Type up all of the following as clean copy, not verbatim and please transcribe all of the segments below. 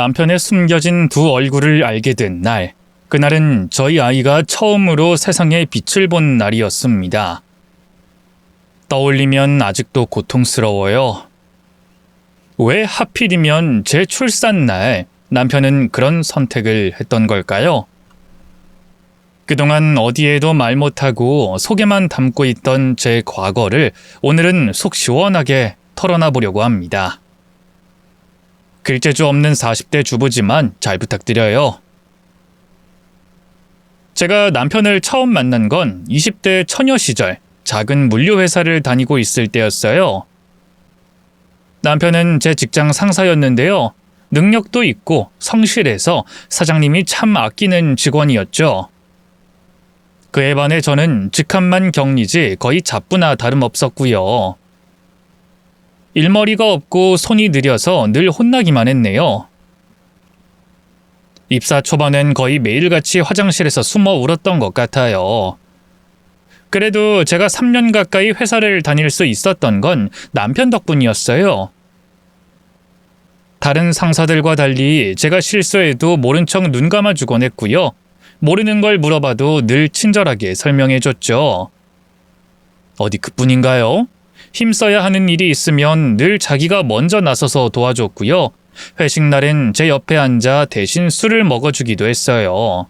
남편의 숨겨진 두 얼굴을 알게 된 날, 그날은 저희 아이가 처음으로 세상에 빛을 본 날이었습니다. 떠올리면 아직도 고통스러워요. 왜 하필이면 제 출산날 남편은 그런 선택을 했던 걸까요? 그동안 어디에도 말 못하고 속에만 담고 있던 제 과거를 오늘은 속 시원하게 털어놔 보려고 합니다. 글재주 없는 40대 주부지만 잘 부탁드려요. 제가 남편을 처음 만난 건 20대 처녀 시절 작은 물류회사를 다니고 있을 때였어요. 남편은 제 직장 상사였는데요. 능력도 있고 성실해서 사장님이 참 아끼는 직원이었죠. 그에 반해 저는 직함만 격리지 거의 잡부나 다름없었고요. 일머리가 없고 손이 느려서 늘 혼나기만 했네요. 입사 초반엔 거의 매일같이 화장실에서 숨어 울었던 것 같아요. 그래도 제가 3년 가까이 회사를 다닐 수 있었던 건 남편 덕분이었어요. 다른 상사들과 달리 제가 실수해도 모른 척 눈 감아주곤 했고요. 모르는 걸 물어봐도 늘 친절하게 설명해줬죠. 어디 그뿐인가요? 힘써야 하는 일이 있으면 늘 자기가 먼저 나서서 도와줬고요. 회식 날엔 제 옆에 앉아 대신 술을 먹어주기도 했어요.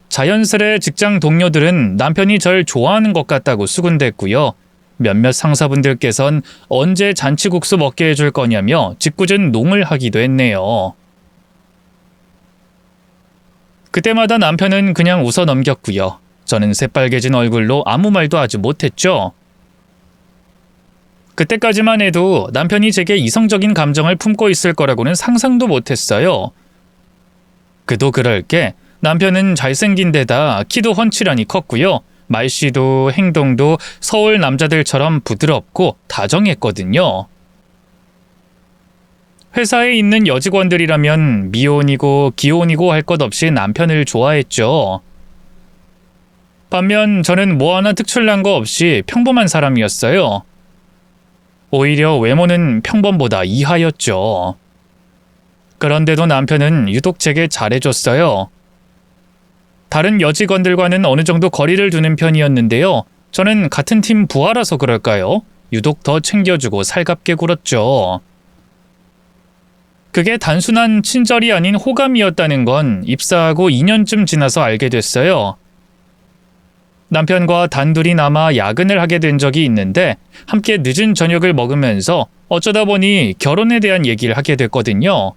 자연스레 직장 동료들은 남편이 절 좋아하는 것 같다고 수군댔고요. 몇몇 상사분들께선 언제 잔치국수 먹게 해줄 거냐며 짓궂은 농을 하기도 했네요. 그때마다 남편은 그냥 웃어 넘겼고요. 저는 새빨개진 얼굴로 아무 말도 하지 못했죠. 그때까지만 해도 남편이 제게 이성적인 감정을 품고 있을 거라고는 상상도 못했어요. 그도 그럴 게 남편은 잘생긴 데다 키도 훤칠하니 컸고요. 말씨도 행동도 서울 남자들처럼 부드럽고 다정했거든요. 회사에 있는 여직원들이라면 미혼이고 기혼이고 할 것 없이 남편을 좋아했죠. 반면 저는 뭐 하나 특출난 거 없이 평범한 사람이었어요. 오히려 외모는 평범보다 이하였죠. 그런데도 남편은 유독 제게 잘해줬어요. 다른 여직원들과는 어느 정도 거리를 두는 편이었는데요. 저는 같은 팀 부하라서 그럴까요? 유독 더 챙겨주고 살갑게 굴었죠. 그게 단순한 친절이 아닌 호감이었다는 건 입사하고 2년쯤 지나서 알게 됐어요. 남편과 단둘이 남아 야근을 하게 된 적이 있는데 함께 늦은 저녁을 먹으면서 어쩌다 보니 결혼에 대한 얘기를 하게 됐거든요.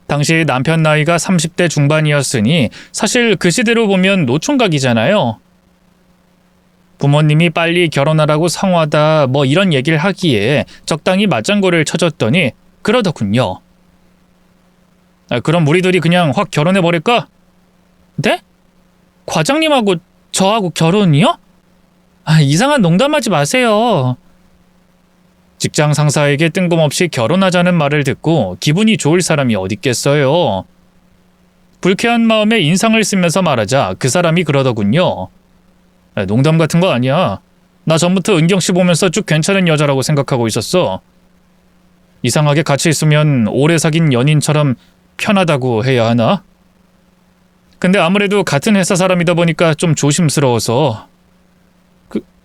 당시 남편 나이가 30대 중반이었으니 사실 그 시대로 보면 노총각이잖아요. 부모님이 빨리 결혼하라고 성화다 뭐 이런 얘기를 하기에 적당히 맞장구를 쳐줬더니 그러더군요. 그럼 우리 둘이 그냥 확 결혼해버릴까? 네? 과장님하고 저하고 결혼이요? 이상한 농담하지 마세요. 직장 상사에게 뜬금없이 결혼하자는 말을 듣고 기분이 좋을 사람이 어딨겠어요. 불쾌한 마음에 인상을 쓰면서 말하자 그 사람이 그러더군요. 농담 같은 거 아니야. 나 전부터 은경 씨 보면서 쭉 괜찮은 여자라고 생각하고 있었어. 이상하게 같이 있으면 오래 사귄 연인처럼 편하다고 해야 하나? 근데 아무래도 같은 회사 사람이다 보니까 좀 조심스러워서.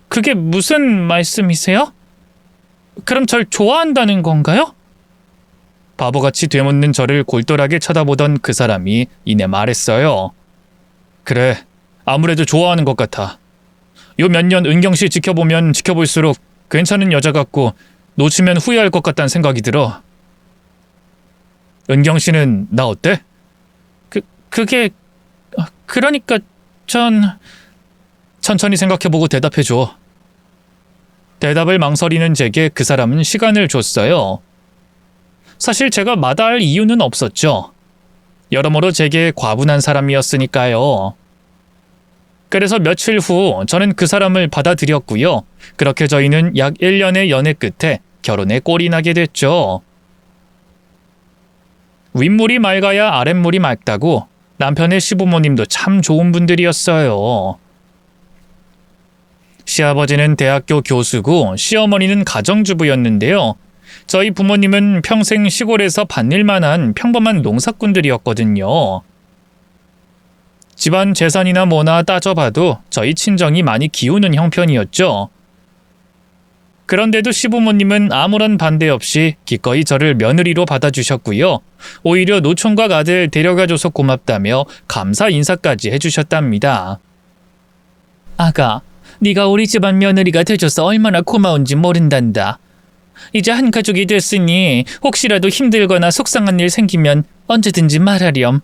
그게 무슨 말씀이세요? 그럼 절 좋아한다는 건가요? 바보같이 되묻는 저를 골똘하게 쳐다보던 그 사람이 이내 말했어요. 그래, 아무래도 좋아하는 것 같아. 요 몇 년 은경 씨 지켜보면 지켜볼수록 괜찮은 여자 같고 놓치면 후회할 것 같다는 생각이 들어. 은경 씨는 나 어때? 그러니까 천천히 생각해보고 대답해줘. 대답을 망설이는 제게 그 사람은 시간을 줬어요. 사실 제가 마다할 이유는 없었죠. 여러모로 제게 과분한 사람이었으니까요. 그래서 며칠 후 저는 그 사람을 받아들였고요. 그렇게 저희는 약 1년의 연애 끝에 결혼에 꼴이 나게 됐죠. 윗물이 맑아야 아랫물이 맑다고 남편의 시부모님도 참 좋은 분들이었어요. 시아버지는 대학교 교수고 시어머니는 가정주부였는데요. 저희 부모님은 평생 시골에서 밭일만 한 평범한 농사꾼들이었거든요. 집안 재산이나 뭐나 따져봐도 저희 친정이 많이 기우는 형편이었죠. 그런데도 시부모님은 아무런 반대 없이 기꺼이 저를 며느리로 받아주셨고요. 오히려 노총각 아들 데려가줘서 고맙다며 감사 인사까지 해주셨답니다. 아가, 네가 우리 집안 며느리가 돼줘서 얼마나 고마운지 모른단다. 이제 한 가족이 됐으니 혹시라도 힘들거나 속상한 일 생기면 언제든지 말하렴.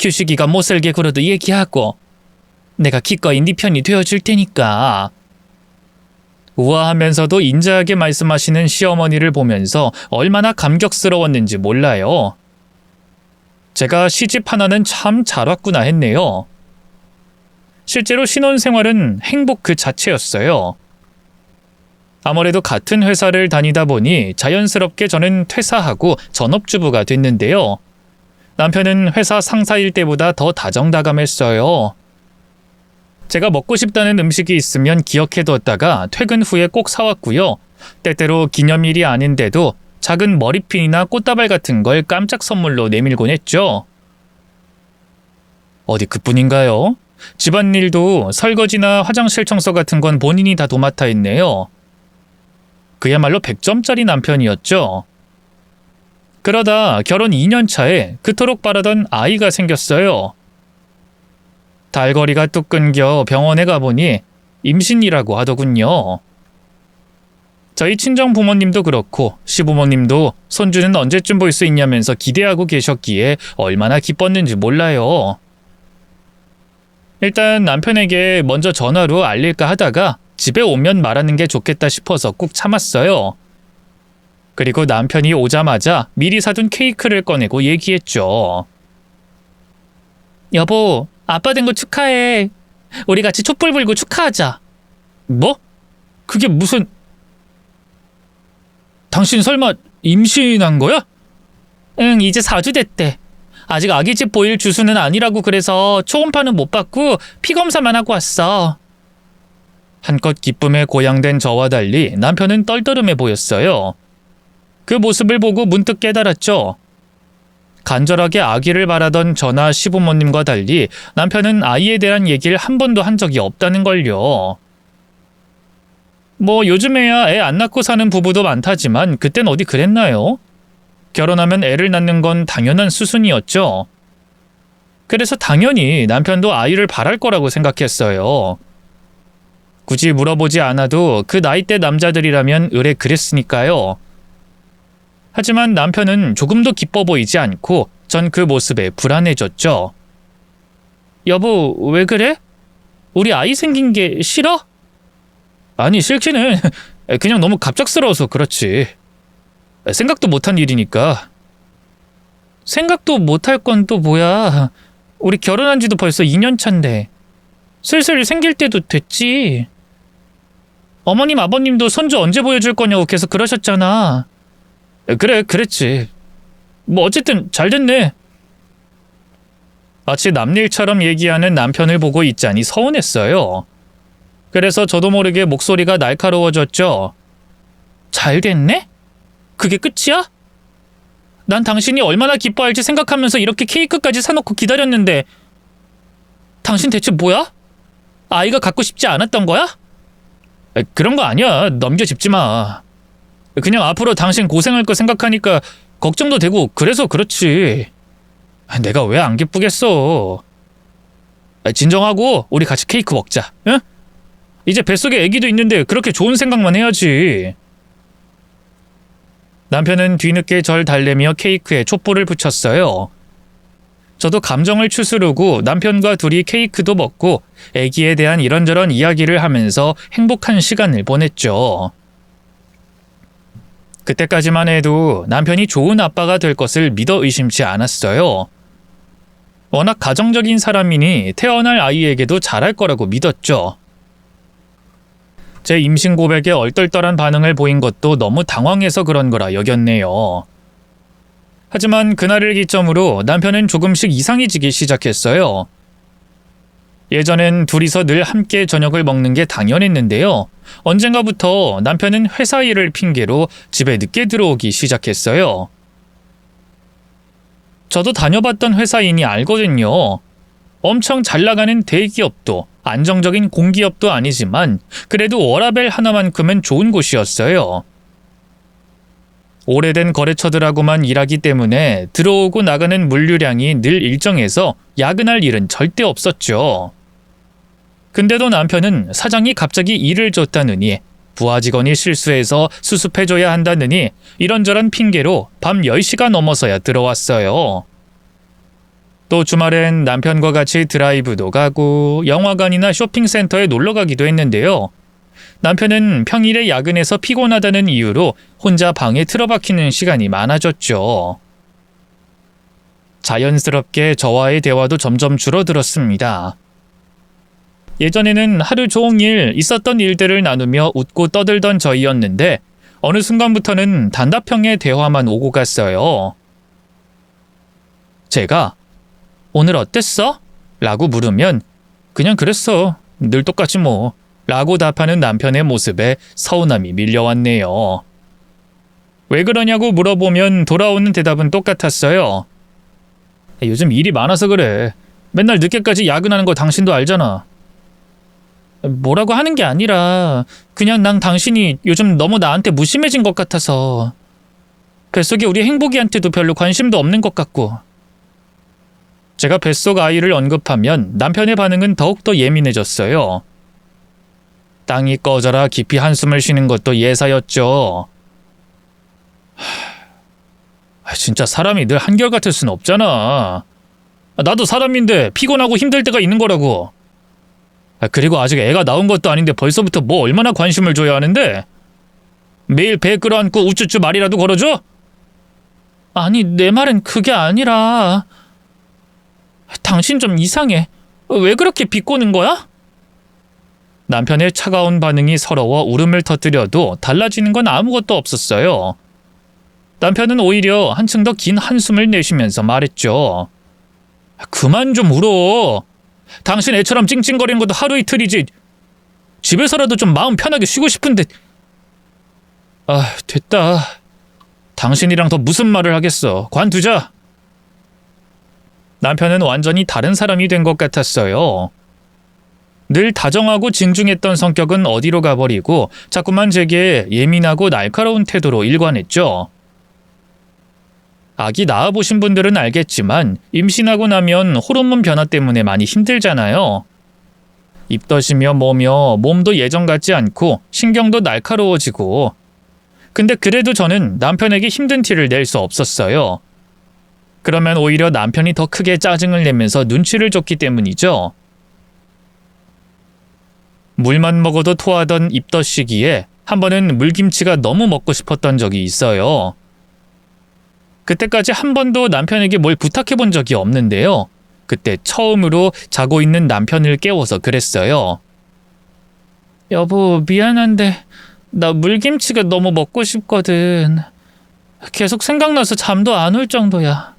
규식이가 못살게 굴어도 얘기하고 내가 기꺼이 네 편이 되어줄 테니까. 우아하면서도 인자하게 말씀하시는 시어머니를 보면서 얼마나 감격스러웠는지 몰라요. 제가 시집 하나는 참 잘 왔구나 했네요. 실제로 신혼생활은 행복 그 자체였어요. 아무래도 같은 회사를 다니다 보니 자연스럽게 저는 퇴사하고 전업주부가 됐는데요. 남편은 회사 상사일 때보다 더 다정다감했어요. 제가 먹고 싶다는 음식이 있으면 기억해뒀다가 퇴근 후에 꼭 사왔고요. 때때로 기념일이 아닌데도 작은 머리핀이나 꽃다발 같은 걸 깜짝 선물로 내밀곤 했죠. 어디 그뿐인가요? 집안일도 설거지나 화장실 청소 같은 건 본인이 다 도맡아 했네요. 그야말로 100점짜리 남편이었죠. 그러다 결혼 2년 차에 그토록 바라던 아이가 생겼어요. 달거리가 뚝 끊겨 병원에 가보니 임신이라고 하더군요. 저희 친정 부모님도 그렇고 시부모님도 손주는 언제쯤 볼 수 있냐면서 기대하고 계셨기에 얼마나 기뻤는지 몰라요. 일단 남편에게 먼저 전화로 알릴까 하다가 집에 오면 말하는 게 좋겠다 싶어서 꾹 참았어요. 그리고 남편이 오자마자 미리 사둔 케이크를 꺼내고 얘기했죠. 여보, 아빠 된 거 축하해. 우리 같이 촛불 불고 축하하자. 뭐? 그게 무슨... 당신 설마 임신한 거야? 응, 이제 4주 됐대. 아직 아기집 보일 주수는 아니라고 그래서 초음파는 못 받고 피검사만 하고 왔어. 한껏 기쁨에 고양된 저와 달리 남편은 떨떠름해 보였어요. 그 모습을 보고 문득 깨달았죠. 간절하게 아기를 바라던 저나 시부모님과 달리 남편은 아이에 대한 얘기를 한 번도 한 적이 없다는 걸요. 뭐 요즘에야 애 안 낳고 사는 부부도 많다지만 그땐 어디 그랬나요? 결혼하면 애를 낳는 건 당연한 수순이었죠. 그래서 당연히 남편도 아이를 바랄 거라고 생각했어요. 굳이 물어보지 않아도 그 나이대 남자들이라면 의뢰 그랬으니까요. 하지만 남편은 조금도 기뻐 보이지 않고 전 그 모습에 불안해졌죠. 여보, 왜 그래? 우리 아이 생긴 게 싫어? 아니, 싫기는 그냥 너무 갑작스러워서 그렇지. 생각도 못한 일이니까. 생각도 못할 건 또 뭐야. 우리 결혼한 지도 벌써 2년 차인데 슬슬 생길 때도 됐지. 어머님 아버님도 손주 언제 보여줄 거냐고 계속 그러셨잖아. 그래, 그랬지. 뭐 어쨌든 잘 됐네. 마치 남일처럼 얘기하는 남편을 보고 있자니 서운했어요. 그래서 저도 모르게 목소리가 날카로워졌죠. 잘 됐네? 그게 끝이야? 난 당신이 얼마나 기뻐할지 생각하면서 이렇게 케이크까지 사놓고 기다렸는데 당신 대체 뭐야? 아이가 갖고 싶지 않았던 거야? 그런 거 아니야. 넘겨짚지 마. 그냥 앞으로 당신 고생할 거 생각하니까 걱정도 되고 그래서 그렇지. 내가 왜 안 기쁘겠어. 진정하고 우리 같이 케이크 먹자. 응? 이제 뱃속에 아기도 있는데 그렇게 좋은 생각만 해야지. 남편은 뒤늦게 절 달래며 케이크에 촛불을 붙였어요. 저도 감정을 추스르고 남편과 둘이 케이크도 먹고 아기에 대한 이런저런 이야기를 하면서 행복한 시간을 보냈죠. 그때까지만 해도 남편이 좋은 아빠가 될 것을 믿어 의심치 않았어요. 워낙 가정적인 사람이니 태어날 아이에게도 잘할 거라고 믿었죠. 제 임신 고백에 얼떨떨한 반응을 보인 것도 너무 당황해서 그런 거라 여겼네요. 하지만 그날을 기점으로 남편은 조금씩 이상해지기 시작했어요. 예전엔 둘이서 늘 함께 저녁을 먹는 게 당연했는데요. 언젠가부터 남편은 회사 일을 핑계로 집에 늦게 들어오기 시작했어요. 저도 다녀봤던 회사이니 알거든요. 엄청 잘 나가는 대기업도 안정적인 공기업도 아니지만 그래도 워라밸 하나만큼은 좋은 곳이었어요. 오래된 거래처들하고만 일하기 때문에 들어오고 나가는 물류량이 늘 일정해서 야근할 일은 절대 없었죠. 근데도 남편은 사장이 갑자기 일을 줬다느니 부하 직원이 실수해서 수습해줘야 한다느니 이런저런 핑계로 밤 10시가 넘어서야 들어왔어요. 또 주말엔 남편과 같이 드라이브도 가고 영화관이나 쇼핑센터에 놀러 가기도 했는데요. 남편은 평일에 야근해서 피곤하다는 이유로 혼자 방에 틀어박히는 시간이 많아졌죠. 자연스럽게 저와의 대화도 점점 줄어들었습니다. 예전에는 하루 종일 있었던 일들을 나누며 웃고 떠들던 저희였는데 어느 순간부터는 단답형의 대화만 오고 갔어요. 제가 오늘 어땠어? 라고 물으면 그냥 그랬어. 늘 똑같이 뭐. 라고 답하는 남편의 모습에 서운함이 밀려왔네요. 왜 그러냐고 물어보면 돌아오는 대답은 똑같았어요. 요즘 일이 많아서 그래. 맨날 늦게까지 야근하는 거 당신도 알잖아. 뭐라고 하는 게 아니라 그냥 난 당신이 요즘 너무 나한테 무심해진 것 같아서. 뱃속에 우리 행복이한테도 별로 관심도 없는 것 같고. 제가 뱃속 아이를 언급하면 남편의 반응은 더욱더 예민해졌어요. 땅이 꺼져라 깊이 한숨을 쉬는 것도 예사였죠. 진짜 사람이 늘 한결같을 순 없잖아. 나도 사람인데 피곤하고 힘들 때가 있는 거라고. 그리고 아직 애가 나온 것도 아닌데 벌써부터 뭐 얼마나 관심을 줘야 하는데? 매일 배 끌어안고 우쭈쭈 말이라도 걸어줘? 아니, 내 말은 그게 아니라 당신 좀 이상해. 왜 그렇게 비꼬는 거야? 남편의 차가운 반응이 서러워 울음을 터뜨려도 달라지는 건 아무것도 없었어요. 남편은 오히려 한층 더 긴 한숨을 내쉬면서 말했죠. 그만 좀 울어. 당신 애처럼 찡찡거리는 것도 하루 이틀이지. 집에서라도 좀 마음 편하게 쉬고 싶은데. 됐다. 당신이랑 더 무슨 말을 하겠어. 관두자. 남편은 완전히 다른 사람이 된 것 같았어요. 늘 다정하고 진중했던 성격은 어디로 가버리고 자꾸만 제게 예민하고 날카로운 태도로 일관했죠. 아기 낳아보신 분들은 알겠지만 임신하고 나면 호르몬 변화 때문에 많이 힘들잖아요. 입덧이며 뭐며 몸도 예전 같지 않고 신경도 날카로워지고. 근데 그래도 저는 남편에게 힘든 티를 낼 수 없었어요. 그러면 오히려 남편이 더 크게 짜증을 내면서 눈치를 줬기 때문이죠. 물만 먹어도 토하던 입덧 시기에 한 번은 물김치가 너무 먹고 싶었던 적이 있어요. 그때까지 한 번도 남편에게 뭘 부탁해 본 적이 없는데요. 그때 처음으로 자고 있는 남편을 깨워서 그랬어요. 여보, 미안한데 나 물김치가 너무 먹고 싶거든. 계속 생각나서 잠도 안 올 정도야.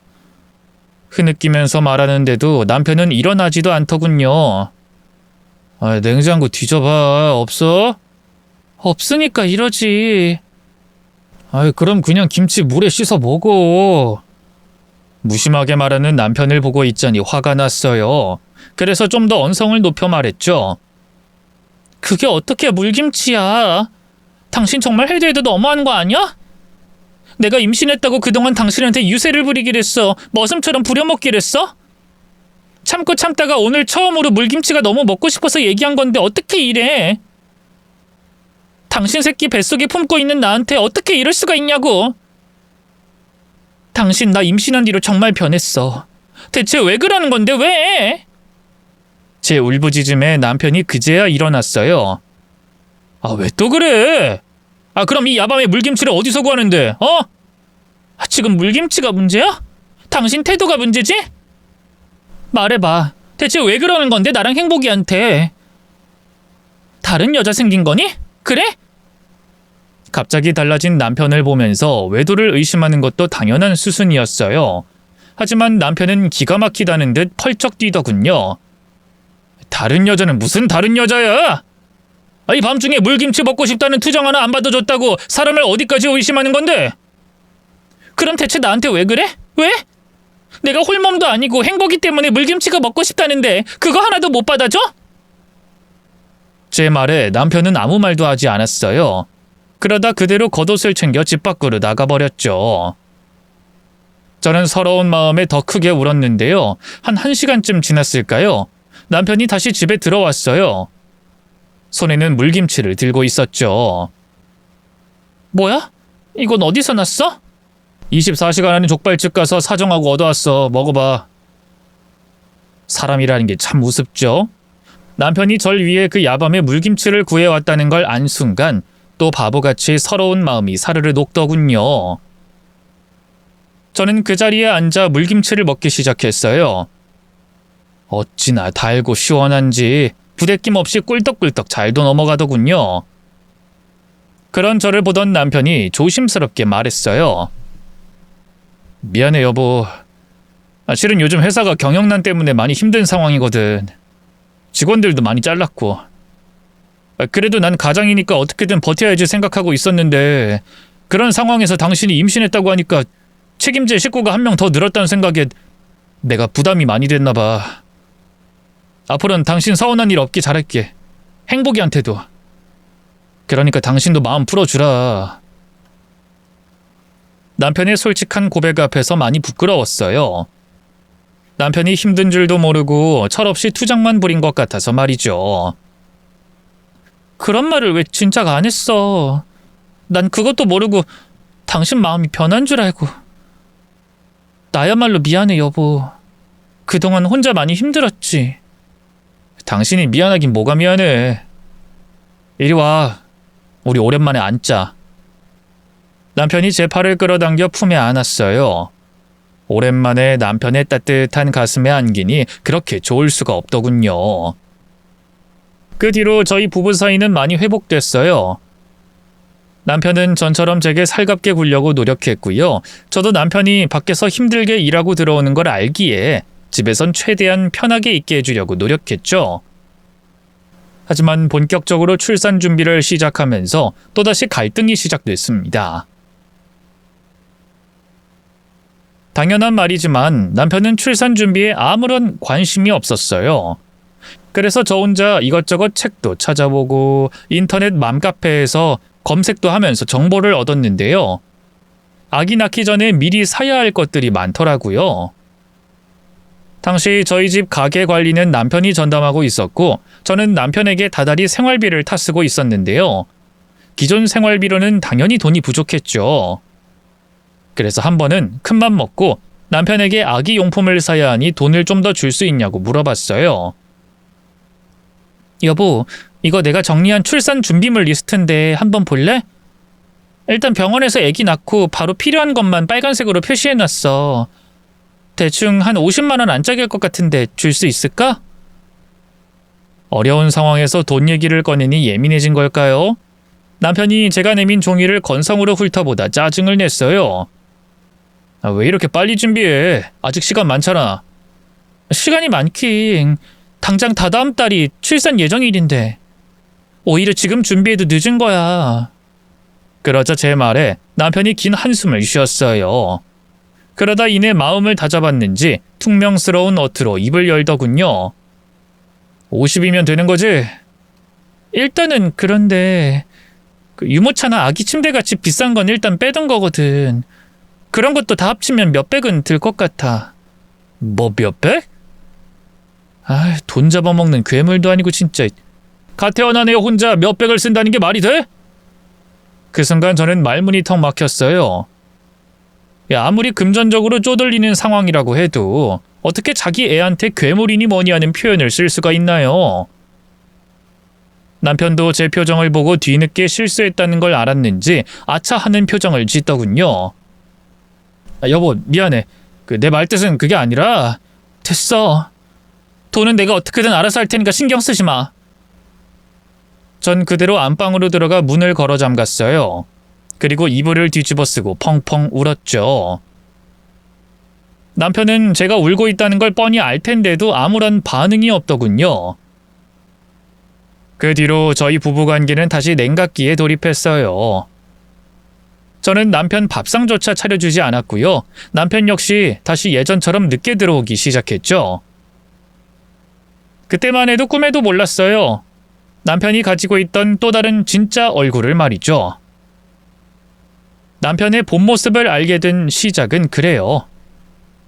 흐느끼면서 말하는데도 남편은 일어나지도 않더군요. 냉장고 뒤져봐. 없어? 없으니까 이러지. 그럼 그냥 김치 물에 씻어 먹어. 무심하게 말하는 남편을 보고 있자니 화가 났어요. 그래서 좀 더 언성을 높여 말했죠. 그게 어떻게 물김치야? 당신 정말 해도 해도 너무한 거 아니야? 내가 임신했다고 그동안 당신한테 유세를 부리길 했어. 머슴처럼 부려먹길 했어? 참고 참다가 오늘 처음으로 물김치가 너무 먹고 싶어서 얘기한 건데 어떻게 이래? 당신 새끼 뱃속에 품고 있는 나한테 어떻게 이럴 수가 있냐고. 당신 나 임신한 뒤로 정말 변했어. 대체 왜 그러는 건데 왜? 제 울부짖음에 남편이 그제야 일어났어요. 왜 또 그래? 그럼 이 야밤에 물김치를 어디서 구하는데? 지금 물김치가 문제야? 당신 태도가 문제지? 말해봐. 대체 왜 그러는 건데 나랑 행복이한테? 다른 여자 생긴 거니? 그래? 갑자기 달라진 남편을 보면서 외도를 의심하는 것도 당연한 수순이었어요. 하지만 남편은 기가 막히다는 듯 펄쩍 뛰더군요. 다른 여자는 무슨 다른 여자야? 이 밤중에 물김치 먹고 싶다는 투정 하나 안 받아줬다고 사람을 어디까지 의심하는 건데? 그럼 대체 나한테 왜 그래? 왜? 내가 홀몸도 아니고 행복이 때문에 물김치가 먹고 싶다는데 그거 하나도 못 받아줘? 제 말에 남편은 아무 말도 하지 않았어요. 그러다 그대로 겉옷을 챙겨 집 밖으로 나가버렸죠. 저는 서러운 마음에 더 크게 울었는데요. 한 1시간쯤 지났을까요? 남편이 다시 집에 들어왔어요. 손에는 물김치를 들고 있었죠. 뭐야? 이건 어디서 났어? 24시간 안에 족발집 가서 사정하고 얻어왔어. 먹어봐. 사람이라는 게 참 우습죠? 남편이 절 위해 그 야밤에 물김치를 구해왔다는 걸 안 순간 또 바보같이 서러운 마음이 사르르 녹더군요. 저는 그 자리에 앉아 물김치를 먹기 시작했어요. 어찌나 달고 시원한지 부대낌 없이 꿀떡꿀떡 잘도 넘어가더군요. 그런 저를 보던 남편이 조심스럽게 말했어요. 미안해 여보. 실은 요즘 회사가 경영난 때문에 많이 힘든 상황이거든. 직원들도 많이 잘랐고. 그래도 난 가장이니까 어떻게든 버텨야지 생각하고 있었는데 그런 상황에서 당신이 임신했다고 하니까 책임질 식구가 한 명 더 늘었다는 생각에 내가 부담이 많이 됐나 봐. 앞으로는 당신 서운한 일 없게 잘할게. 행복이한테도. 그러니까 당신도 마음 풀어주라. 남편의 솔직한 고백 앞에서 많이 부끄러웠어요. 남편이 힘든 줄도 모르고 철없이 투정만 부린 것 같아서 말이죠. 그런 말을 왜 진작 안 했어. 난 그것도 모르고 당신 마음이 변한 줄 알고. 나야말로 미안해 여보. 그동안 혼자 많이 힘들었지. 당신이 미안하긴 뭐가 미안해. 이리 와. 우리 오랜만에 앉자. 남편이 제 팔을 끌어당겨 품에 안았어요. 오랜만에 남편의 따뜻한 가슴에 안기니 그렇게 좋을 수가 없더군요. 그 뒤로 저희 부부 사이는 많이 회복됐어요. 남편은 전처럼 제게 살갑게 굴려고 노력했고요. 저도 남편이 밖에서 힘들게 일하고 들어오는 걸 알기에 집에선 최대한 편하게 있게 해주려고 노력했죠. 하지만 본격적으로 출산 준비를 시작하면서 또다시 갈등이 시작됐습니다. 당연한 말이지만 남편은 출산 준비에 아무런 관심이 없었어요. 그래서 저 혼자 이것저것 책도 찾아보고 인터넷 맘카페에서 검색도 하면서 정보를 얻었는데요. 아기 낳기 전에 미리 사야 할 것들이 많더라고요. 당시 저희 집 가게 관리는 남편이 전담하고 있었고 저는 남편에게 다달이 생활비를 타쓰고 있었는데요. 기존 생활비로는 당연히 돈이 부족했죠. 그래서 한 번은 큰맘 먹고 남편에게 아기 용품을 사야 하니 돈을 좀 더 줄 수 있냐고 물어봤어요. 여보, 이거 내가 정리한 출산 준비물 리스트인데 한번 볼래? 일단 병원에서 아기 낳고 바로 필요한 것만 빨간색으로 표시해놨어. 대충 한 50만 원 안짝일 것 같은데 줄 수 있을까? 어려운 상황에서 돈 얘기를 꺼내니 예민해진 걸까요? 남편이 제가 내민 종이를 건성으로 훑어보다 짜증을 냈어요. 왜 이렇게 빨리 준비해? 아직 시간 많잖아. 시간이 많긴. 당장 다다음 달이 출산 예정일인데. 오히려 지금 준비해도 늦은 거야. 그러자 제 말에 남편이 긴 한숨을 쉬었어요. 그러다 이내 마음을 다잡았는지 퉁명스러운 어투로 입을 열더군요. 50이면 되는 거지? 일단은 그런데 유모차나 아기 침대같이 비싼 건 일단 빼둔 거거든. 그런 것도 다 합치면 몇백은 들 것 같아. 뭐 몇백? 돈 잡아먹는 괴물도 아니고 진짜. 갓 태어난 애 혼자 몇백을 쓴다는 게 말이 돼? 그 순간 저는 말문이 턱 막혔어요. 아무리 금전적으로 쪼들리는 상황이라고 해도 어떻게 자기 애한테 괴물이니 뭐니 하는 표현을 쓸 수가 있나요? 남편도 제 표정을 보고 뒤늦게 실수했다는 걸 알았는지 아차하는 표정을 짓더군요. 여보, 미안해. 내 말뜻은 그게 아니라. 됐어. 돈은 내가 어떻게든 알아서 할 테니까 신경 쓰지 마. 전 그대로 안방으로 들어가 문을 걸어 잠갔어요. 그리고 이불을 뒤집어 쓰고 펑펑 울었죠. 남편은 제가 울고 있다는 걸 뻔히 알 텐데도 아무런 반응이 없더군요. 그 뒤로 저희 부부관계는 다시 냉각기에 돌입했어요. 저는 남편 밥상조차 차려주지 않았고요. 남편 역시 다시 예전처럼 늦게 들어오기 시작했죠. 그때만 해도 꿈에도 몰랐어요. 남편이 가지고 있던 또 다른 진짜 얼굴을 말이죠. 남편의 본 모습을 알게 된 시작은 그래요.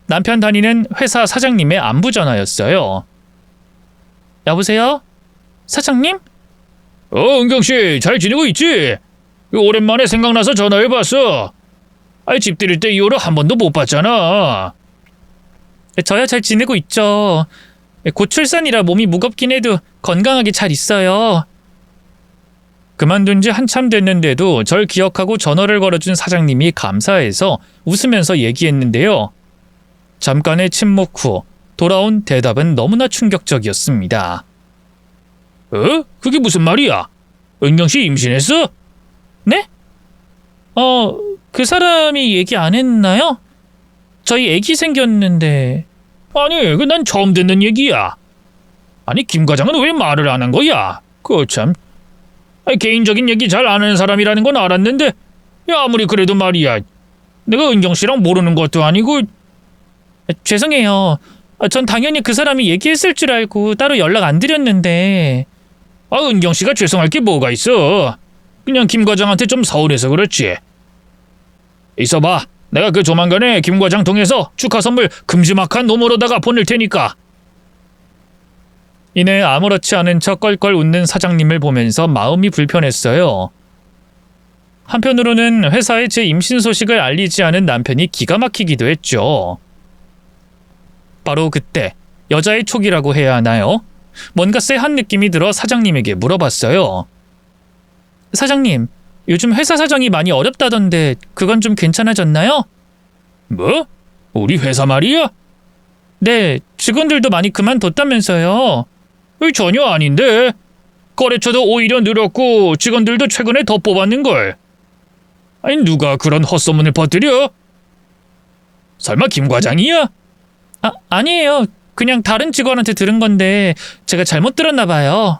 남편 다니는 회사 사장님의 안부 전화였어요. 여보세요? 사장님? 은경씨, 잘 지내고 있지? 오랜만에 생각나서 전화해봤어. 집 들일 때 이후로 한 번도 못 봤잖아. 저야 잘 지내고 있죠. 곧 출산이라 몸이 무겁긴 해도 건강하게 잘 있어요. 그만둔 지 한참 됐는데도 절 기억하고 전화를 걸어준 사장님이 감사해서 웃으면서 얘기했는데요. 잠깐의 침묵 후 돌아온 대답은 너무나 충격적이었습니다. 그게 무슨 말이야? 은경씨 임신했어? 네? 그 사람이 얘기 안 했나요? 저희 애기 생겼는데. 아니, 난 처음 듣는 얘기야. 아니, 김 과장은 왜 말을 안 한 거야? 참. 개인적인 얘기 잘 안 하는 사람이라는 건 알았는데, 아무리 그래도 말이야. 내가 은경씨랑 모르는 것도 아니고. 죄송해요. 전 당연히 그 사람이 얘기했을 줄 알고 따로 연락 안 드렸는데. 은경씨가 죄송할 게 뭐가 있어. 그냥 김 과장한테 좀 서운해서 그렇지. 있어봐. 내가 그 조만간에 김 과장 통해서 축하 선물 큼지막한 놈으로다가 보낼 테니까. 이내 아무렇지 않은 척 껄껄 웃는 사장님을 보면서 마음이 불편했어요. 한편으로는 회사에 제 임신 소식을 알리지 않은 남편이 기가 막히기도 했죠. 바로 그때 여자의 촉이라고 해야 하나요? 뭔가 쎄한 느낌이 들어 사장님에게 물어봤어요. 사장님, 요즘 회사 사정이 많이 어렵다던데 그건 좀 괜찮아졌나요? 뭐? 우리 회사 말이야? 네, 직원들도 많이 그만뒀다면서요. 전혀 아닌데. 거래처도 오히려 늘었고 직원들도 최근에 더 뽑았는걸. 누가 그런 헛소문을 퍼뜨려? 설마 김 과장이야? 아니에요. 그냥 다른 직원한테 들은 건데 제가 잘못 들었나 봐요.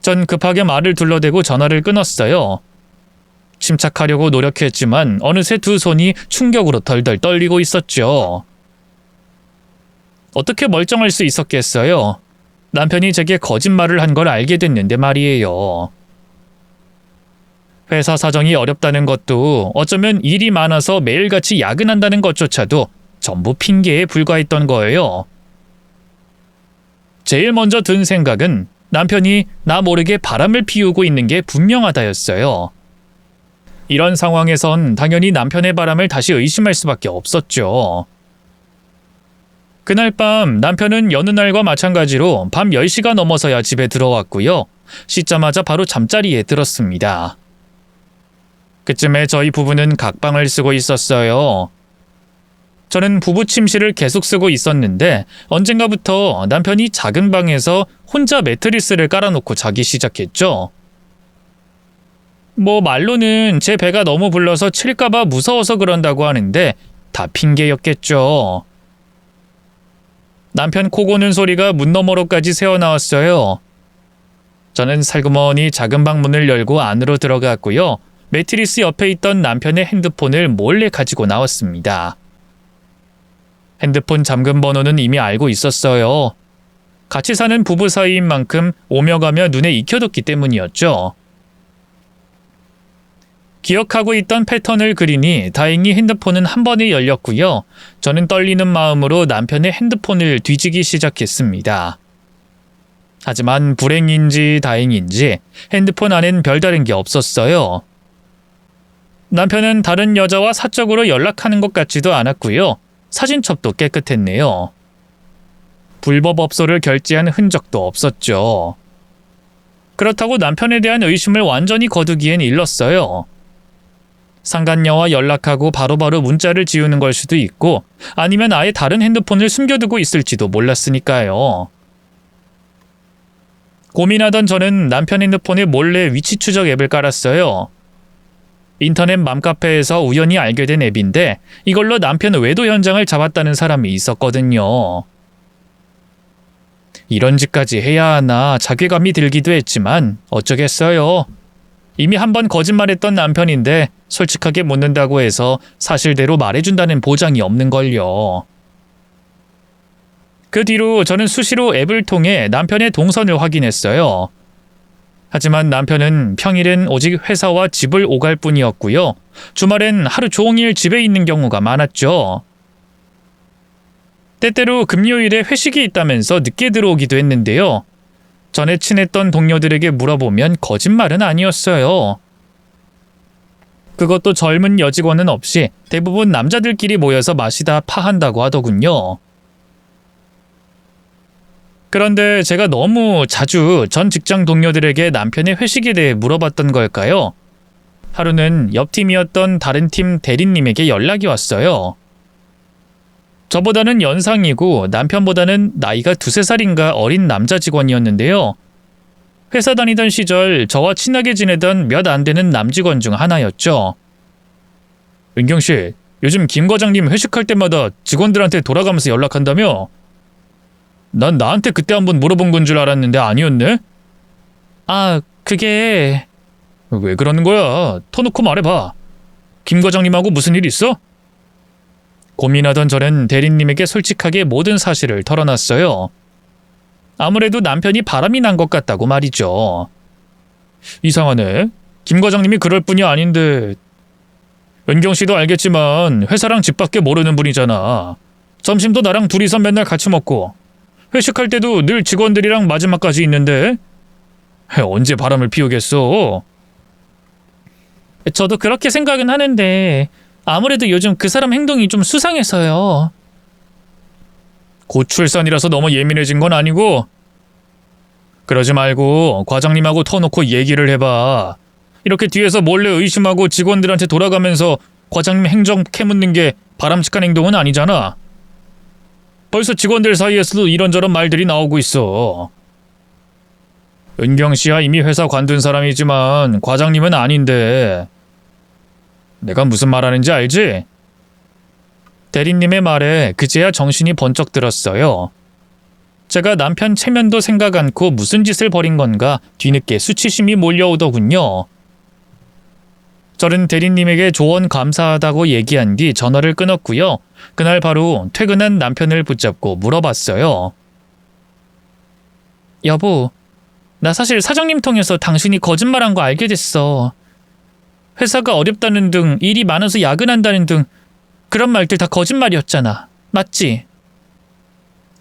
전 급하게 말을 둘러대고 전화를 끊었어요. 침착하려고 노력했지만 어느새 두 손이 충격으로 덜덜 떨리고 있었죠. 어떻게 멀쩡할 수 있었겠어요? 남편이 제게 거짓말을 한 걸 알게 됐는데 말이에요. 회사 사정이 어렵다는 것도 어쩌면 일이 많아서 매일같이 야근한다는 것조차도 전부 핑계에 불과했던 거예요. 제일 먼저 든 생각은 남편이 나 모르게 바람을 피우고 있는 게 분명하다였어요. 이런 상황에선 당연히 남편의 바람을 다시 의심할 수밖에 없었죠. 그날 밤 남편은 여느 날과 마찬가지로 밤 10시가 넘어서야 집에 들어왔고요. 씻자마자 바로 잠자리에 들었습니다. 그쯤에 저희 부부는 각방을 쓰고 있었어요. 저는 부부 침실을 계속 쓰고 있었는데 언젠가부터 남편이 작은 방에서 혼자 매트리스를 깔아놓고 자기 시작했죠. 말로는 제 배가 너무 불러서 칠까봐 무서워서 그런다고 하는데 다 핑계였겠죠. 남편 코 고는 소리가 문 너머로까지 새어나왔어요. 저는 살그머니 작은 방 문을 열고 안으로 들어갔고요. 매트리스 옆에 있던 남편의 핸드폰을 몰래 가지고 나왔습니다. 핸드폰 잠금 번호는 이미 알고 있었어요. 같이 사는 부부 사이인 만큼 오며 가며 눈에 익혀뒀기 때문이었죠. 기억하고 있던 패턴을 그리니 다행히 핸드폰은 한 번에 열렸고요. 저는 떨리는 마음으로 남편의 핸드폰을 뒤지기 시작했습니다. 하지만 불행인지 다행인지 핸드폰 안엔 별다른 게 없었어요. 남편은 다른 여자와 사적으로 연락하는 것 같지도 않았고요. 사진첩도 깨끗했네요. 불법 업소를 결제한 흔적도 없었죠. 그렇다고 남편에 대한 의심을 완전히 거두기엔 일렀어요. 상간녀와 연락하고 바로바로 문자를 지우는 걸 수도 있고 아니면 아예 다른 핸드폰을 숨겨두고 있을지도 몰랐으니까요. 고민하던 저는 남편 핸드폰에 몰래 위치 추적 앱을 깔았어요. 인터넷 맘카페에서 우연히 알게 된 앱인데 이걸로 남편 외도 현장을 잡았다는 사람이 있었거든요. 이런 짓까지 해야 하나 자괴감이 들기도 했지만 어쩌겠어요. 이미 한 번 거짓말했던 남편인데 솔직하게 묻는다고 해서 사실대로 말해준다는 보장이 없는걸요. 그 뒤로 저는 수시로 앱을 통해 남편의 동선을 확인했어요. 하지만 남편은 평일엔 오직 회사와 집을 오갈 뿐이었고요. 주말엔 하루 종일 집에 있는 경우가 많았죠. 때때로 금요일에 회식이 있다면서 늦게 들어오기도 했는데요. 전에 친했던 동료들에게 물어보면 거짓말은 아니었어요. 그것도 젊은 여직원은 없이 대부분 남자들끼리 모여서 마시다 파한다고 하더군요. 그런데 제가 너무 자주 전 직장 동료들에게 남편의 회식에 대해 물어봤던 걸까요? 하루는 옆 팀이었던 다른 팀 대리님에게 연락이 왔어요. 저보다는 연상이고 남편보다는 나이가 2~3살인가 어린 남자 직원이었는데요. 회사 다니던 시절 저와 친하게 지내던 몇 안 되는 남직원 중 하나였죠. 은경씨, 요즘 김 과장님 회식할 때마다 직원들한테 돌아가면서 연락한다며? 난 나한테 그때 한번 물어본 건 줄 알았는데 아니었네? 아, 그게... 왜 그러는 거야? 터놓고 말해봐. 김 과장님하고 무슨 일 있어? 고민하던 저는 대리님에게 솔직하게 모든 사실을 털어놨어요. 아무래도 남편이 바람이 난 것 같다고 말이죠. 이상하네. 김 과장님이 그럴 뿐이 아닌데... 은경 씨도 알겠지만 회사랑 집밖에 모르는 분이잖아. 점심도 나랑 둘이서 맨날 같이 먹고 회식할 때도 늘 직원들이랑 마지막까지 있는데 언제 바람을 피우겠어? 저도 그렇게 생각은 하는데 아무래도 요즘 그 사람 행동이 좀 수상해서요. 곧 출산이라서 너무 예민해진 건 아니고? 그러지 말고 과장님하고 터놓고 얘기를 해봐. 이렇게 뒤에서 몰래 의심하고 직원들한테 돌아가면서 과장님 행정 캐묻는 게 바람직한 행동은 아니잖아. 벌써 직원들 사이에서도 이런저런 말들이 나오고 있어. 은경 씨야 이미 회사 관둔 사람이지만 과장님은 아닌데. 내가 무슨 말하는지 알지? 대리님의 말에 그제야 정신이 번쩍 들었어요. 제가 남편 체면도 생각 않고 무슨 짓을 벌인 건가 뒤늦게 수치심이 몰려오더군요. 저는 대리님에게 조언 감사하다고 얘기한 뒤 전화를 끊었고요. 그날 바로 퇴근한 남편을 붙잡고 물어봤어요. 여보, 나 사실 사장님 통해서 당신이 거짓말한 거 알게 됐어. 회사가 어렵다는 등 일이 많아서 야근한다는 등 그런 말들 다 거짓말이었잖아. 맞지?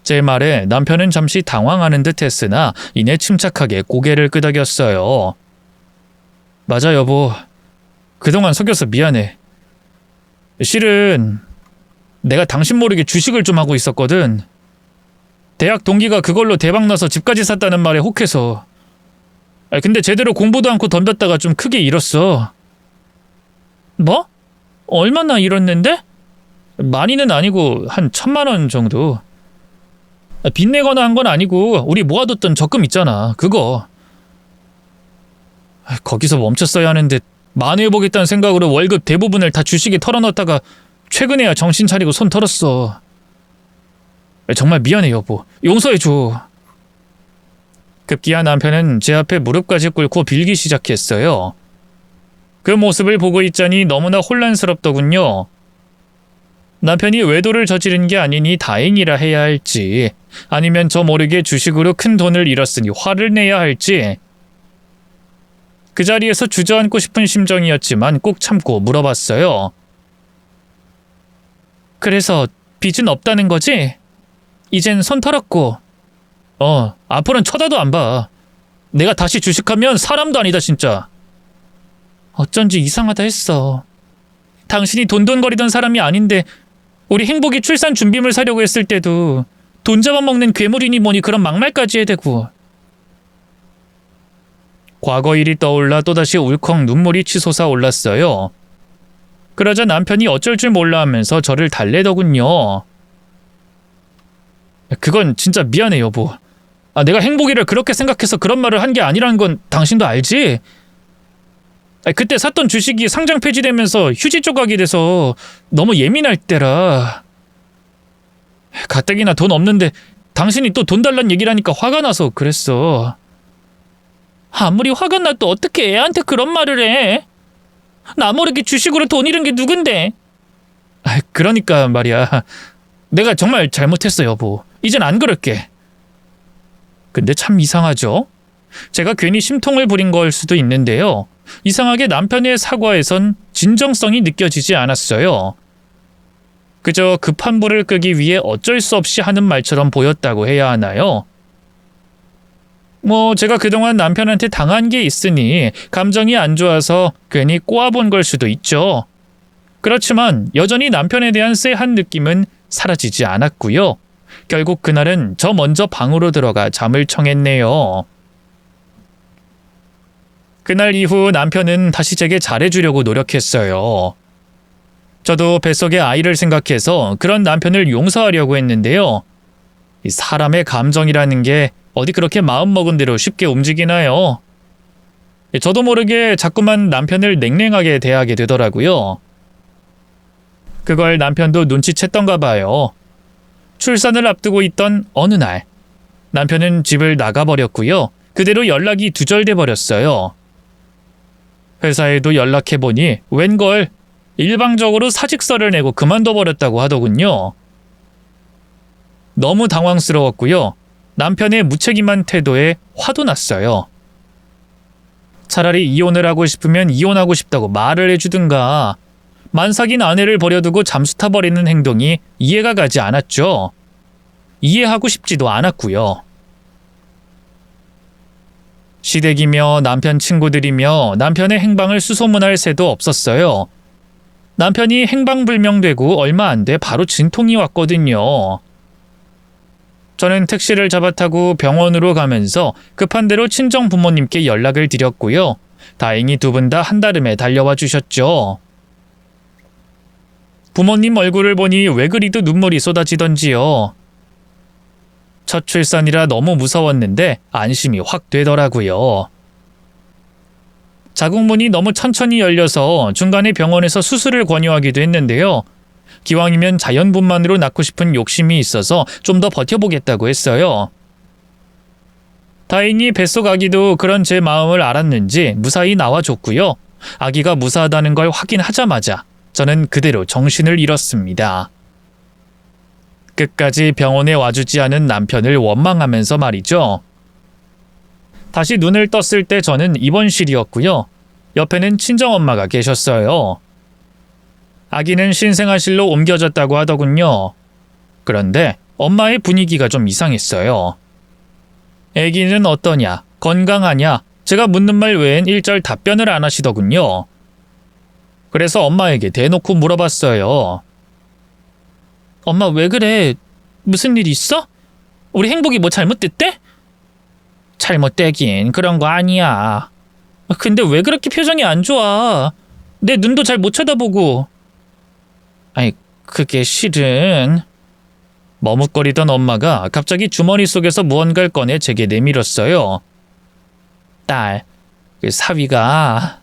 제 말에 남편은 잠시 당황하는 듯 했으나 이내 침착하게 고개를 끄덕였어요. 맞아 여보. 그동안 속여서 미안해. 실은 내가 당신 모르게 주식을 좀 하고 있었거든. 대학 동기가 그걸로 대박나서 집까지 샀다는 말에 혹해서. 근데 제대로 공부도 않고 덤볐다가 좀 크게 잃었어. 뭐? 얼마나 잃었는데? 많이는 아니고 한 1,000만 원 정도. 빚내거나 한 건 아니고 우리 모아뒀던 적금 있잖아. 그거. 거기서 멈췄어야 하는데 만회해보겠다는 생각으로 월급 대부분을 다 주식에 털어넣었다가 최근에야 정신 차리고 손 털었어. 정말 미안해 여보. 용서해줘. 급기야 남편은 제 앞에 무릎까지 꿇고 빌기 시작했어요. 그 모습을 보고 있자니 너무나 혼란스럽더군요. 남편이 외도를 저지른 게 아니니 다행이라 해야 할지 아니면 저 모르게 주식으로 큰 돈을 잃었으니 화를 내야 할지 그 자리에서 주저앉고 싶은 심정이었지만 꼭 참고 물어봤어요. 그래서 빚은 없다는 거지? 이젠 손 털었고. 앞으로는 쳐다도 안 봐. 내가 다시 주식하면 사람도 아니다 진짜. 어쩐지 이상하다 했어. 당신이 돈돈거리던 사람이 아닌데 우리 행복이 출산 준비물 사려고 했을 때도 돈 잡아먹는 괴물이니 뭐니 그런 막말까지 해대고. 과거 일이 떠올라 또다시 울컥 눈물이 치솟아 올랐어요. 그러자 남편이 어쩔 줄 몰라 하면서 저를 달래더군요. 그건 진짜 미안해 여보. 내가 행복이를 그렇게 생각해서 그런 말을 한 게 아니라는 건 당신도 알지? 그때 샀던 주식이 상장 폐지되면서 휴지 조각이 돼서 너무 예민할 때라. 가뜩이나 돈 없는데 당신이 또 돈 달란 얘기라니까 화가 나서 그랬어. 아무리 화가 나도 어떻게 애한테 그런 말을 해? 나 모르게 주식으로 돈 잃은 게 누군데? 그러니까 말이야. 내가 정말 잘못했어, 여보. 이젠 안 그럴게. 근데 참 이상하죠? 제가 괜히 심통을 부린 걸 수도 있는데요. 이상하게 남편의 사과에선 진정성이 느껴지지 않았어요. 그저 급한 불을 끄기 위해 어쩔 수 없이 하는 말처럼 보였다고 해야 하나요? 제가 그동안 남편한테 당한 게 있으니 감정이 안 좋아서 괜히 꼬아본 걸 수도 있죠. 그렇지만 여전히 남편에 대한 쎄한 느낌은 사라지지 않았고요. 결국 그날은 저 먼저 방으로 들어가 잠을 청했네요. 그날 이후 남편은 다시 제게 잘해주려고 노력했어요. 저도 뱃속에 아이를 생각해서 그런 남편을 용서하려고 했는데요. 이 사람의 감정이라는 게 어디 그렇게 마음먹은 대로 쉽게 움직이나요? 저도 모르게 자꾸만 남편을 냉랭하게 대하게 되더라고요. 그걸 남편도 눈치챘던가 봐요. 출산을 앞두고 있던 어느 날, 남편은 집을 나가버렸고요. 그대로 연락이 두절돼 버렸어요. 회사에도 연락해보니 웬걸 일방적으로 사직서를 내고 그만둬버렸다고 하더군요. 너무 당황스러웠고요. 남편의 무책임한 태도에 화도 났어요. 차라리 이혼을 하고 싶으면 이혼하고 싶다고 말을 해주든가. 만삭인 아내를 버려두고 잠수 타버리는 행동이 이해가 가지 않았죠. 이해하고 싶지도 않았고요. 시댁이며 남편 친구들이며 남편의 행방을 수소문할 새도 없었어요. 남편이 행방불명되고 얼마 안 돼 바로 진통이 왔거든요. 저는 택시를 잡아 타고 병원으로 가면서 급한 대로 친정 부모님께 연락을 드렸고요. 다행히 두 분 다 한달음에 달려와 주셨죠. 부모님 얼굴을 보니 왜 그리도 눈물이 쏟아지던지요. 첫 출산이라 너무 무서웠는데 안심이 확 되더라고요. 자궁문이 너무 천천히 열려서 중간에 병원에서 수술을 권유하기도 했는데요. 기왕이면 자연분만으로 낳고 싶은 욕심이 있어서 좀 더 버텨보겠다고 했어요. 다행히 뱃속 아기도 그런 제 마음을 알았는지 무사히 나와줬고요. 아기가 무사하다는 걸 확인하자마자 저는 그대로 정신을 잃었습니다. 끝까지 병원에 와주지 않은 남편을 원망하면서 말이죠. 다시 눈을 떴을 때 저는 입원실이었고요. 옆에는 친정엄마가 계셨어요. 아기는 신생아실로 옮겨졌다고 하더군요. 그런데 엄마의 분위기가 좀 이상했어요. 아기는 어떠냐, 건강하냐, 제가 묻는 말 외엔 일절 답변을 안 하시더군요. 그래서 엄마에게 대놓고 물어봤어요. 엄마 왜 그래? 무슨 일 있어? 우리 행복이 뭐 잘못됐대? 잘못되긴 그런 거 아니야. 근데 왜 그렇게 표정이 안 좋아? 내 눈도 잘 못 쳐다보고. 아니, 그게 실은... 머뭇거리던 엄마가 갑자기 주머니 속에서 무언가를 꺼내 제게 내밀었어요. 딸, 그 사위가...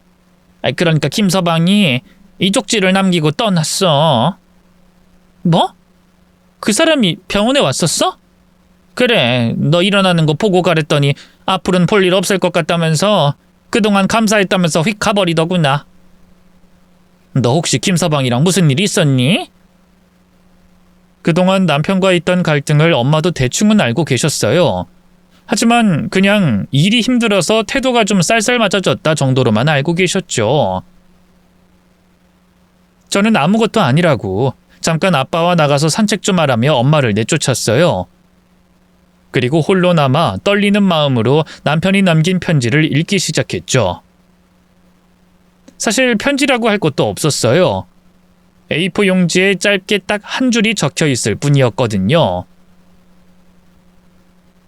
그러니까 김서방이 이 쪽지를 남기고 떠났어. 뭐? 그 사람이 병원에 왔었어? 그래, 너 일어나는 거 보고 가랬더니 앞으로는 볼 일 없을 것 같다면서 그동안 감사했다면서 휙 가버리더구나. 너 혹시 김서방이랑 무슨 일 있었니? 그동안 남편과 있던 갈등을 엄마도 대충은 알고 계셨어요. 하지만 그냥 일이 힘들어서 태도가 좀 쌀쌀 맞아졌다 정도로만 알고 계셨죠. 저는 아무것도 아니라고 잠깐 아빠와 나가서 산책 좀 하라며 엄마를 내쫓았어요. 그리고 홀로 남아 떨리는 마음으로 남편이 남긴 편지를 읽기 시작했죠. 사실 편지라고 할 것도 없었어요. A4 용지에 짧게 딱 한 줄이 적혀 있을 뿐이었거든요.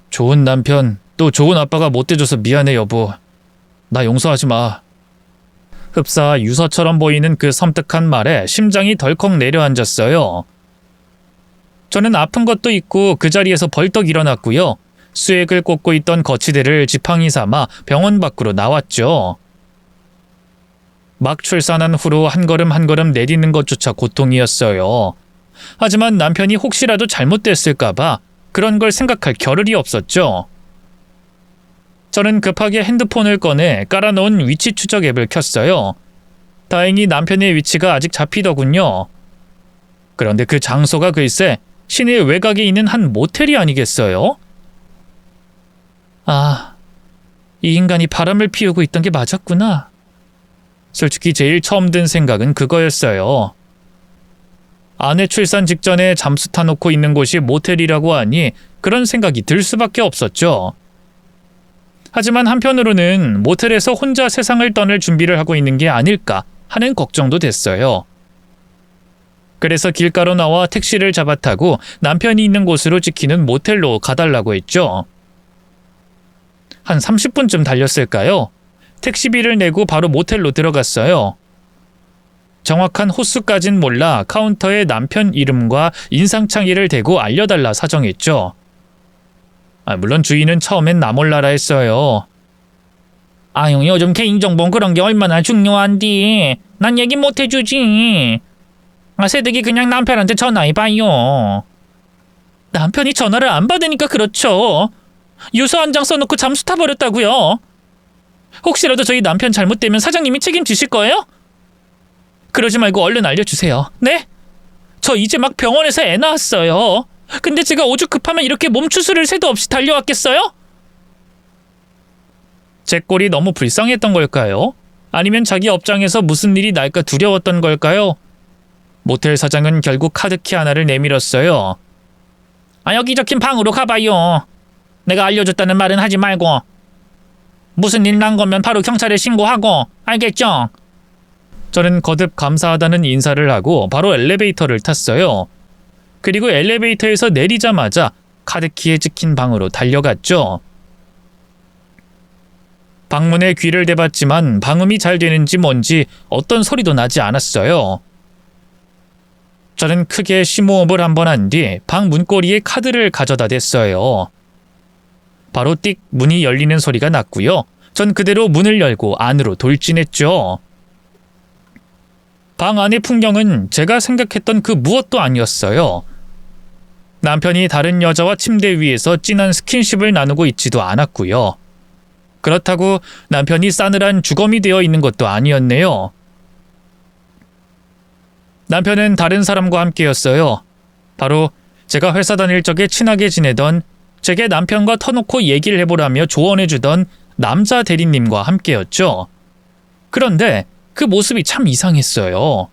좋은 남편, 또 좋은 아빠가 못 돼줘서 미안해 여보. 나 용서하지 마. 흡사 유서처럼 보이는 그 섬뜩한 말에 심장이 덜컥 내려앉았어요. 저는 아픈 것도 있고 그 자리에서 벌떡 일어났고요. 수액을 꽂고 있던 거치대를 지팡이 삼아 병원 밖으로 나왔죠. 막 출산한 후로 한 걸음 한 걸음 내딛는 것조차 고통이었어요. 하지만 남편이 혹시라도 잘못됐을까봐 그런 걸 생각할 겨를이 없었죠. 저는 급하게 핸드폰을 꺼내 깔아놓은 위치 추적 앱을 켰어요. 다행히 남편의 위치가 아직 잡히더군요. 그런데 그 장소가 글쎄 시내 외곽에 있는 한 모텔이 아니겠어요? 아, 이 인간이 바람을 피우고 있던 게 맞았구나. 솔직히 제일 처음 든 생각은 그거였어요. 아내 출산 직전에 잠수 타놓고 있는 곳이 모텔이라고 하니 그런 생각이 들 수밖에 없었죠. 하지만 한편으로는 모텔에서 혼자 세상을 떠날 준비를 하고 있는 게 아닐까 하는 걱정도 됐어요. 그래서 길가로 나와 택시를 잡아타고 남편이 있는 곳으로 지키는 모텔로 가달라고 했죠. 한 30분쯤 달렸을까요? 택시비를 내고 바로 모텔로 들어갔어요. 정확한 호수까진 몰라 카운터에 남편 이름과 인상착의를 대고 알려달라 사정했죠. 물론 주인은 처음엔 나 몰라라 했어요. 아유, 요즘 개인정보 그런 게 얼마나 중요한디. 난 얘기 못 해주지. 새댁이 그냥 남편한테 전화해봐요. 남편이 전화를 안 받으니까 그렇죠. 유서 한 장 써놓고 잠수 타버렸다고요. 혹시라도 저희 남편 잘못되면 사장님이 책임지실 거예요? 그러지 말고 얼른 알려주세요. 네? 저 이제 막 병원에서 애 낳았어요. 근데 제가 오죽 급하면 이렇게 몸추스를 새도 없이 달려왔겠어요? 제 꼴이 너무 불쌍했던 걸까요? 아니면 자기 업장에서 무슨 일이 날까 두려웠던 걸까요? 모텔 사장은 결국 카드키 하나를 내밀었어요. 여기 적힌 방으로 가봐요. 내가 알려줬다는 말은 하지 말고. 무슨 일 난 거면 바로 경찰에 신고하고. 알겠죠? 저는 거듭 감사하다는 인사를 하고 바로 엘리베이터를 탔어요. 그리고 엘리베이터에서 내리자마자 카드키에 찍힌 방으로 달려갔죠. 방문에 귀를 대봤지만 방음이 잘 되는지 뭔지 어떤 소리도 나지 않았어요. 저는 크게 심호흡을 한번 한 뒤 방 문고리에 카드를 가져다 댔어요. 바로 띡 문이 열리는 소리가 났고요. 전 그대로 문을 열고 안으로 돌진했죠. 방 안의 풍경은 제가 생각했던 그 무엇도 아니었어요. 남편이 다른 여자와 침대 위에서 진한 스킨십을 나누고 있지도 않았고요. 그렇다고 남편이 싸늘한 주검이 되어 있는 것도 아니었네요. 남편은 다른 사람과 함께였어요. 바로 제가 회사 다닐 적에 친하게 지내던, 제게 남편과 터놓고 얘기를 해보라며 조언해주던 남자 대리님과 함께였죠. 그런데 그 모습이 참 이상했어요.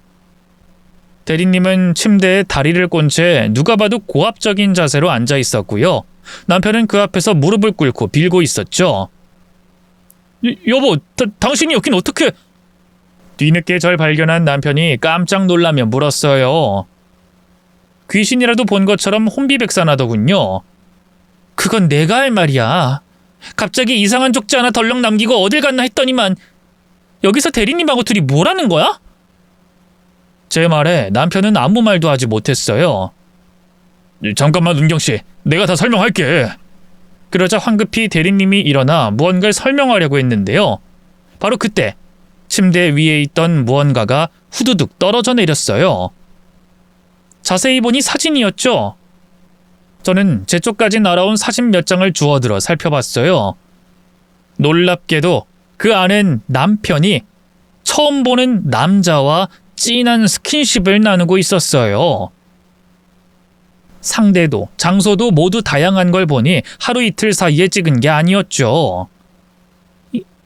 대리님은 침대에 다리를 꼰 채 누가 봐도 고압적인 자세로 앉아 있었고요. 남편은 그 앞에서 무릎을 꿇고 빌고 있었죠. 여보, 당신이 여긴 어떻게... 뒤늦게 절 발견한 남편이 깜짝 놀라며 물었어요. 귀신이라도 본 것처럼 혼비백산하더군요. 그건 내가 할 말이야. 갑자기 이상한 족지 하나 덜렁 남기고 어딜 갔나 했더니만 여기서 대리님하고 둘이 뭐라는 거야? 제 말에 남편은 아무 말도 하지 못했어요. 잠깐만 은경씨, 내가 다 설명할게. 그러자 황급히 대리님이 일어나 무언가를 설명하려고 했는데요. 바로 그때 침대 위에 있던 무언가가 후두둑 떨어져 내렸어요. 자세히 보니 사진이었죠. 저는 제 쪽까지 날아온 사진 몇 장을 주워들어 살펴봤어요. 놀랍게도 그 안엔 남편이 처음 보는 남자와 진한 스킨십을 나누고 있었어요. 상대도 장소도 모두 다양한 걸 보니 하루 이틀 사이에 찍은 게 아니었죠.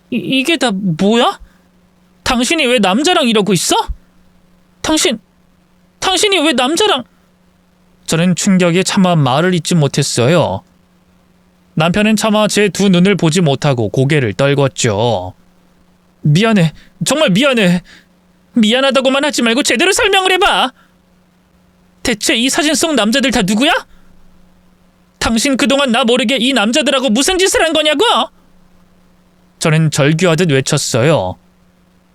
이게 다 뭐야? 당신이 왜 남자랑 이러고 있어? 당신이 왜 남자랑... 저는 충격에 차마 말을 잇지 못했어요. 남편은 차마 제 두 눈을 보지 못하고 고개를 떨궜죠. 미안해. 정말 미안해. 미안하다고만 하지 말고 제대로 설명을 해봐. 대체 이 사진 속 남자들 다 누구야? 당신 그동안 나 모르게 이 남자들하고 무슨 짓을 한 거냐고? 저는 절규하듯 외쳤어요.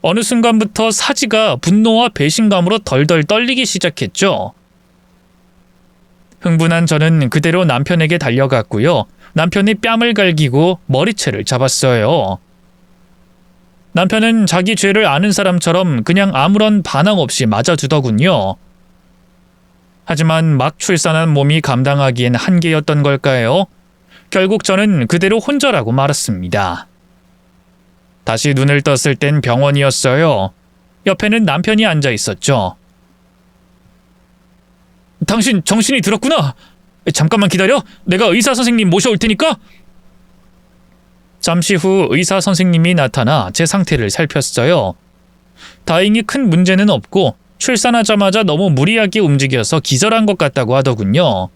어느 순간부터 사지가 분노와 배신감으로 덜덜 떨리기 시작했죠. 흥분한 저는 그대로 남편에게 달려갔고요. 남편의 뺨을 갈기고 머리채를 잡았어요. 남편은 자기 죄를 아는 사람처럼 그냥 아무런 반항 없이 맞아주더군요. 하지만 막 출산한 몸이 감당하기엔 한계였던 걸까요? 결국 저는 그대로 혼절하고 말았습니다. 다시 눈을 떴을 땐 병원이었어요. 옆에는 남편이 앉아 있었죠. 당신 정신이 들었구나. 잠깐만 기다려. 내가 의사 선생님 모셔올 테니까. 잠시 후 의사 선생님이 나타나 제 상태를 살폈어요. 다행히 큰 문제는 없고 출산하자마자 너무 무리하게 움직여서 기절한 것 같다고 하더군요.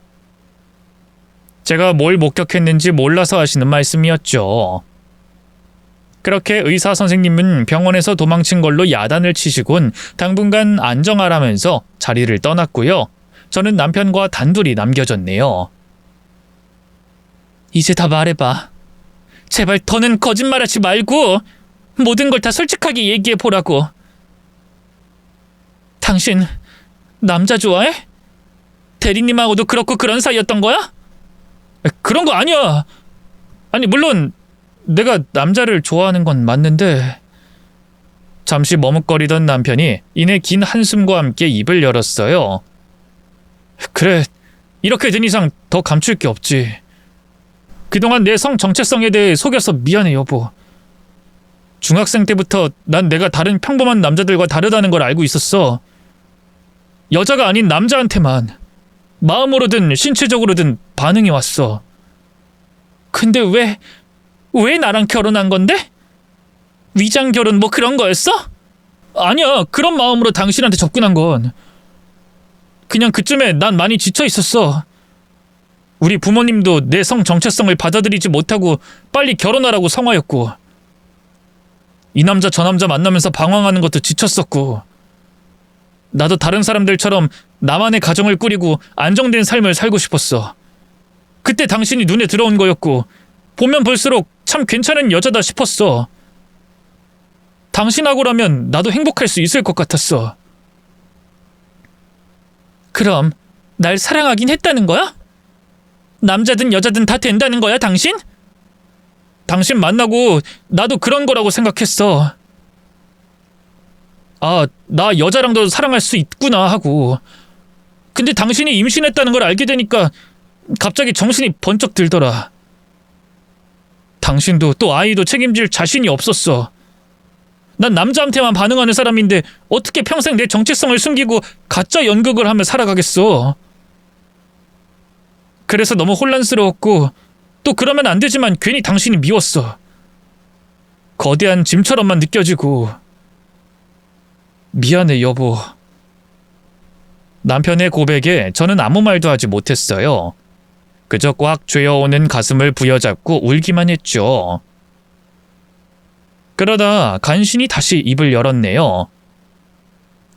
제가 뭘 목격했는지 몰라서 하시는 말씀이었죠. 그렇게 의사 선생님은 병원에서 도망친 걸로 야단을 치시곤 당분간 안정하라면서 자리를 떠났고요. 저는 남편과 단둘이 남겨졌네요. 이제 다 말해봐. 제발 더는 거짓말하지 말고 모든 걸 다 솔직하게 얘기해보라고. 당신 남자 좋아해? 대리님하고도 그렇고 그런 사이였던 거야? 그런 거 아니야. 아니 물론 내가 남자를 좋아하는 건 맞는데. 잠시 머뭇거리던 남편이 이내 긴 한숨과 함께 입을 열었어요. 그래, 이렇게 된 이상 더 감출 게 없지. 그동안 내 성 정체성에 대해 속여서 미안해 여보. 중학생 때부터 난 내가 다른 평범한 남자들과 다르다는 걸 알고 있었어. 여자가 아닌 남자한테만 마음으로든 신체적으로든 반응이 왔어. 근데 왜 나랑 결혼한 건데? 위장 결혼 뭐 그런 거였어? 아니야, 그런 마음으로 당신한테 접근한 건 그냥 그쯤에 난 많이 지쳐 있었어. 우리 부모님도 내 성 정체성을 받아들이지 못하고 빨리 결혼하라고 성화였고, 이 남자 저 남자 만나면서 방황하는 것도 지쳤었고, 나도 다른 사람들처럼 나만의 가정을 꾸리고 안정된 삶을 살고 싶었어. 그때 당신이 눈에 들어온 거였고 보면 볼수록 참 괜찮은 여자다 싶었어. 당신하고라면 나도 행복할 수 있을 것 같았어. 그럼 날 사랑하긴 했다는 거야? 남자든 여자든 다 된다는 거야, 당신? 당신 만나고 나도 그런 거라고 생각했어. 아, 나 여자랑도 사랑할 수 있구나 하고. 근데 당신이 임신했다는 걸 알게 되니까 갑자기 정신이 번쩍 들더라. 당신도 또 아이도 책임질 자신이 없었어. 난 남자한테만 반응하는 사람인데 어떻게 평생 내 정체성을 숨기고 가짜 연극을 하며 살아가겠어. 그래서 너무 혼란스러웠고 또 그러면 안 되지만 괜히 당신이 미웠어. 거대한 짐처럼만 느껴지고. 미안해 여보. 남편의 고백에 저는 아무 말도 하지 못했어요. 그저 꽉 죄어오는 가슴을 부여잡고 울기만 했죠. 그러다 간신히 다시 입을 열었네요.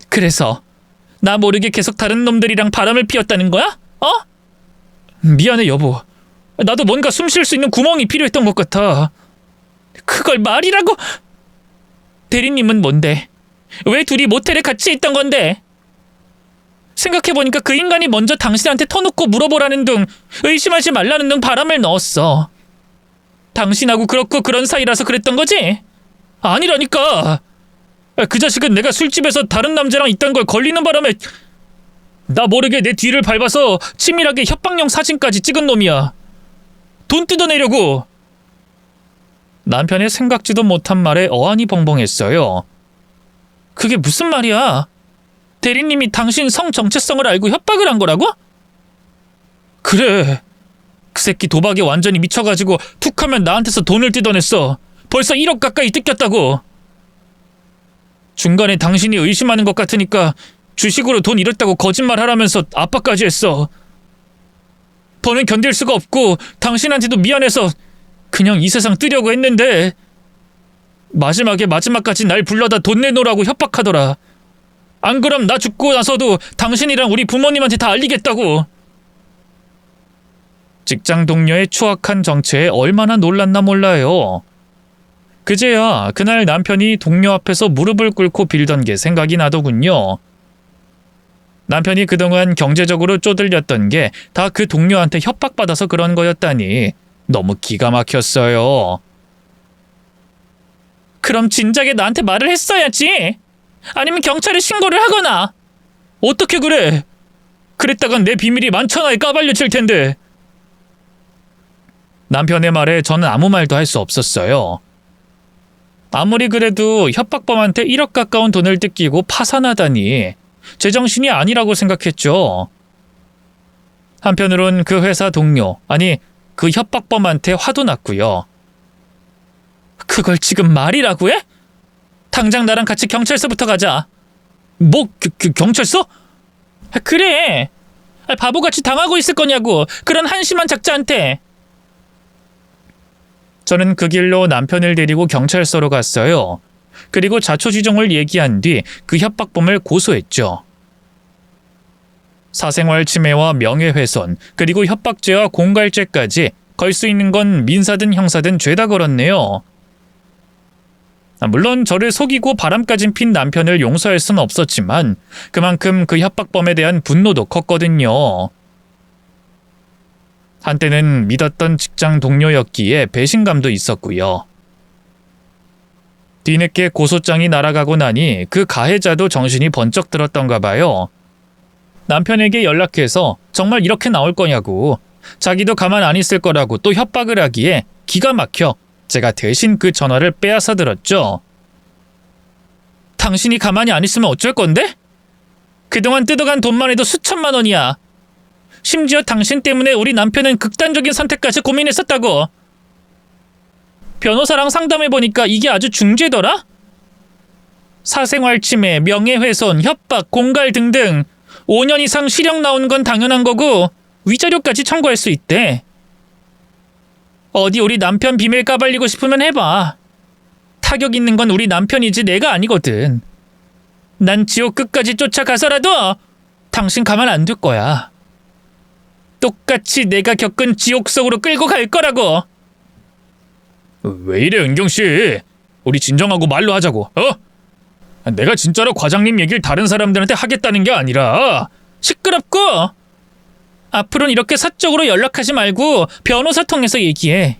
그래서 나 모르게 계속 다른 놈들이랑 바람을 피웠다는 거야? 어? 미안해 여보. 나도 뭔가 숨 쉴 수 있는 구멍이 필요했던 것 같아. 그걸 말이라고? 대리님은 뭔데? 왜 둘이 모텔에 같이 있던 건데? 생각해보니까 그 인간이 먼저 당신한테 터놓고 물어보라는 등 의심하지 말라는 등 바람을 넣었어. 당신하고 그렇고 그런 사이라서 그랬던 거지? 아니라니까. 그 자식은 내가 술집에서 다른 남자랑 있던 걸 걸리는 바람에 나 모르게 내 뒤를 밟아서 치밀하게 협박용 사진까지 찍은 놈이야. 돈 뜯어내려고. 남편의 생각지도 못한 말에 어안이 벙벙했어요. 그게 무슨 말이야? 대리님이 당신 성 정체성을 알고 협박을 한 거라고? 그래. 그 새끼 도박에 완전히 미쳐가지고 툭하면 나한테서 돈을 뜯어냈어. 벌써 1억 가까이 뜯겼다고. 중간에 당신이 의심하는 것 같으니까 주식으로 돈 잃었다고 거짓말하라면서 압박까지 했어. 더는 견딜 수가 없고 당신한테도 미안해서 그냥 이 세상 뜨려고 했는데 마지막까지 날 불러다 돈 내놓으라고 협박하더라. 안 그럼 나 죽고 나서도 당신이랑 우리 부모님한테 다 알리겠다고. 직장 동료의 추악한 정체에 얼마나 놀랐나 몰라요. 그제야 그날 남편이 동료 앞에서 무릎을 꿇고 빌던 게 생각이 나더군요. 남편이 그동안 경제적으로 쪼들렸던 게 다 그 동료한테 협박받아서 그런 거였다니 너무 기가 막혔어요. 그럼 진작에 나한테 말을 했어야지. 아니면 경찰에 신고를 하거나. 어떻게 그래? 그랬다간 내 비밀이 만천하에 까발려질 텐데. 남편의 말에 저는 아무 말도 할 수 없었어요. 아무리 그래도 협박범한테 1억 가까운 돈을 뜯기고 파산하다니 제정신이 아니라고 생각했죠. 한편으론 그 회사 동료, 아니 그 협박범한테 화도 났고요. 그걸 지금 말이라고 해? 당장 나랑 같이 경찰서부터 가자. 뭐 경찰서? 그래. 바보같이 당하고 있을 거냐고, 그런 한심한 작자한테. 저는 그 길로 남편을 데리고 경찰서로 갔어요. 그리고 자초지종을 얘기한 뒤 그 협박범을 고소했죠. 사생활 침해와 명예훼손, 그리고 협박죄와 공갈죄까지 걸 수 있는 건 민사든 형사든 죄다 걸었네요. 물론 저를 속이고 바람까진 핀 남편을 용서할 수는 없었지만 그만큼 그 협박범에 대한 분노도 컸거든요. 한때는 믿었던 직장 동료였기에 배신감도 있었고요. 뒤늦게 고소장이 날아가고 나니 그 가해자도 정신이 번쩍 들었던가 봐요. 남편에게 연락해서 정말 이렇게 나올 거냐고, 자기도 가만 안 있을 거라고 또 협박을 하기에 기가 막혀 제가 대신 그 전화를 빼앗아 들었죠. 당신이 가만히 안 있으면 어쩔 건데? 그동안 뜯어간 돈만 해도 수천만 원이야. 심지어 당신 때문에 우리 남편은 극단적인 선택까지 고민했었다고. 변호사랑 상담해보니까 이게 아주 중죄더라? 사생활 침해, 명예훼손, 협박, 공갈 등등 5년 이상 실형 나온 건 당연한 거고 위자료까지 청구할 수 있대. 어디 우리 남편 비밀 까발리고 싶으면 해봐. 타격 있는 건 우리 남편이지 내가 아니거든. 난 지옥 끝까지 쫓아가서라도 당신 가만 안 둘 거야. 똑같이 내가 겪은 지옥 속으로 끌고 갈 거라고. 왜 이래 은경씨. 우리 진정하고 말로 하자고. 내가 진짜로 과장님 얘기를 다른 사람들한테 하겠다는 게 아니라. 시끄럽고. 앞으로는 이렇게 사적으로 연락하지 말고 변호사 통해서 얘기해.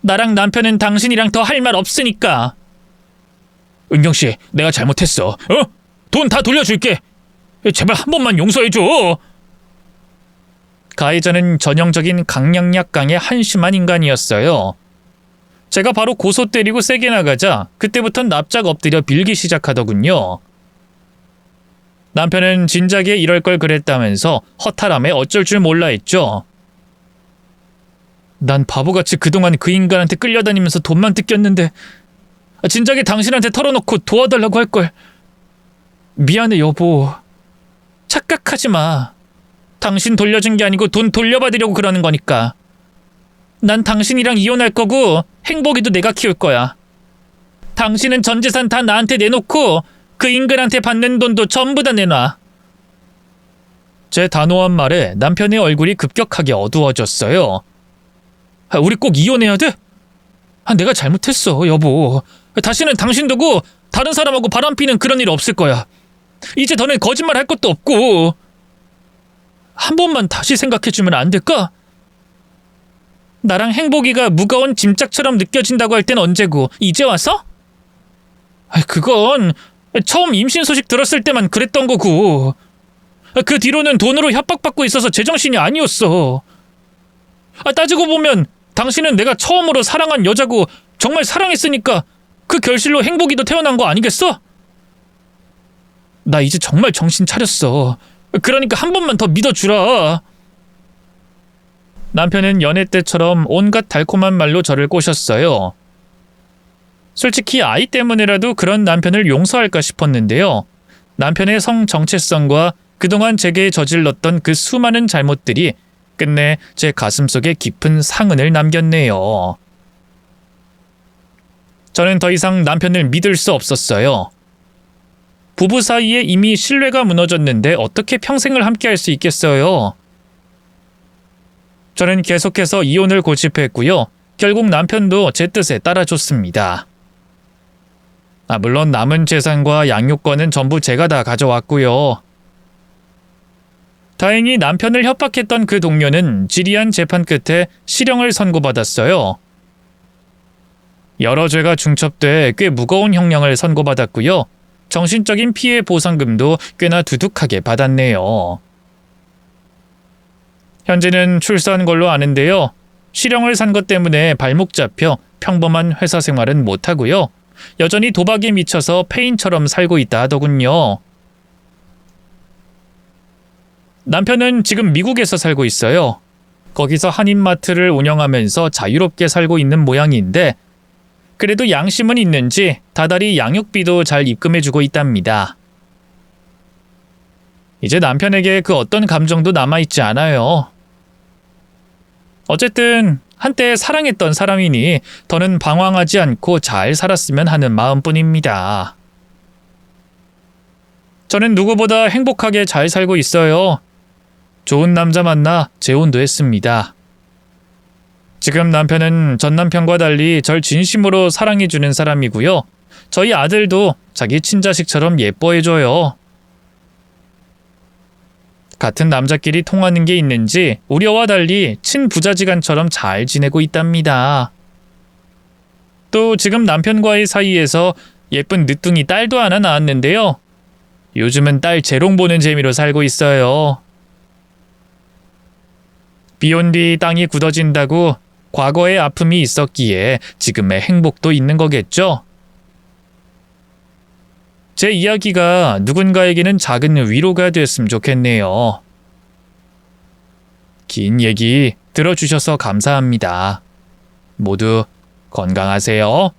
나랑 남편은 당신이랑 더 할 말 없으니까. 은경씨, 내가 잘못했어. 돈 다 돌려줄게. 제발 한 번만 용서해줘. 가해자는 전형적인 강약약강의 한심한 인간이었어요. 제가 바로 고소 때리고 세게 나가자 그때부턴 납작 엎드려 빌기 시작하더군요. 남편은 진작에 이럴 걸 그랬다면서 허탈함에 어쩔 줄 몰라 했죠. 난 바보같이 그동안 그 인간한테 끌려다니면서 돈만 뜯겼는데 진작에 당신한테 털어놓고 도와달라고 할걸. 미안해 여보. 착각하지 마. 당신 돌려준 게 아니고 돈 돌려받으려고 그러는 거니까. 난 당신이랑 이혼할 거고 행복이도 내가 키울 거야. 당신은 전 재산 다 나한테 내놓고 그 인간한테 받는 돈도 전부 다 내놔. 제 단호한 말에 남편의 얼굴이 급격하게 어두워졌어요. 우리 꼭 이혼해야 돼? 내가 잘못했어 여보. 다시는 당신 두고 다른 사람하고 바람피는 그런 일 없을 거야. 이제 더는 거짓말 할 것도 없고. 한 번만 다시 생각해주면 안 될까? 나랑 행복이가 무거운 짐짝처럼 느껴진다고 할 땐 언제고 이제 와서? 그건 처음 임신 소식 들었을 때만 그랬던 거고 그 뒤로는 돈으로 협박받고 있어서 제정신이 아니었어. 따지고 보면 당신은 내가 처음으로 사랑한 여자고 정말 사랑했으니까 그 결실로 행복이도 태어난 거 아니겠어? 나 이제 정말 정신 차렸어. 그러니까 한 번만 더 믿어주라. 남편은 연애 때처럼 온갖 달콤한 말로 저를 꼬셨어요. 솔직히 아이 때문에라도 그런 남편을 용서할까 싶었는데요. 남편의 성 정체성과 그동안 제게 저질렀던 그 수많은 잘못들이 끝내 제 가슴속에 깊은 상흔을 남겼네요. 저는 더 이상 남편을 믿을 수 없었어요. 부부 사이에 이미 신뢰가 무너졌는데 어떻게 평생을 함께할 수 있겠어요? 저는 계속해서 이혼을 고집했고요. 결국 남편도 제 뜻에 따라줬습니다. 물론 남은 재산과 양육권은 전부 제가 다 가져왔고요. 다행히 남편을 협박했던 그 동료는 지리한 재판 끝에 실형을 선고받았어요. 여러 죄가 중첩돼 꽤 무거운 형량을 선고받았고요. 정신적인 피해 보상금도 꽤나 두둑하게 받았네요. 현재는 출소한 걸로 아는데요. 실형을 산 것 때문에 발목 잡혀 평범한 회사 생활은 못하고요. 여전히 도박에 미쳐서 페인처럼 살고 있다 하더군요. 남편은 지금 미국에서 살고 있어요. 거기서 한인마트를 운영하면서 자유롭게 살고 있는 모양인데 그래도 양심은 있는지 다달이 양육비도 잘 입금해주고 있답니다. 이제 남편에게 그 어떤 감정도 남아있지 않아요. 어쨌든 한때 사랑했던 사람이니 더는 방황하지 않고 잘 살았으면 하는 마음뿐입니다. 저는 누구보다 행복하게 잘 살고 있어요. 좋은 남자 만나 재혼도 했습니다. 지금 남편은 전 남편과 달리 절 진심으로 사랑해주는 사람이고요. 저희 아들도 자기 친자식처럼 예뻐해줘요. 같은 남자끼리 통하는 게 있는지 우려와 달리 친부자지간처럼 잘 지내고 있답니다. 또 지금 남편과의 사이에서 예쁜 늦둥이 딸도 하나 낳았는데요. 요즘은 딸 재롱 보는 재미로 살고 있어요. 비온 뒤 땅이 굳어진다고 과거의 아픔이 있었기에 지금의 행복도 있는 거겠죠? 제 이야기가 누군가에게는 작은 위로가 됐으면 좋겠네요. 긴 얘기 들어주셔서 감사합니다. 모두 건강하세요.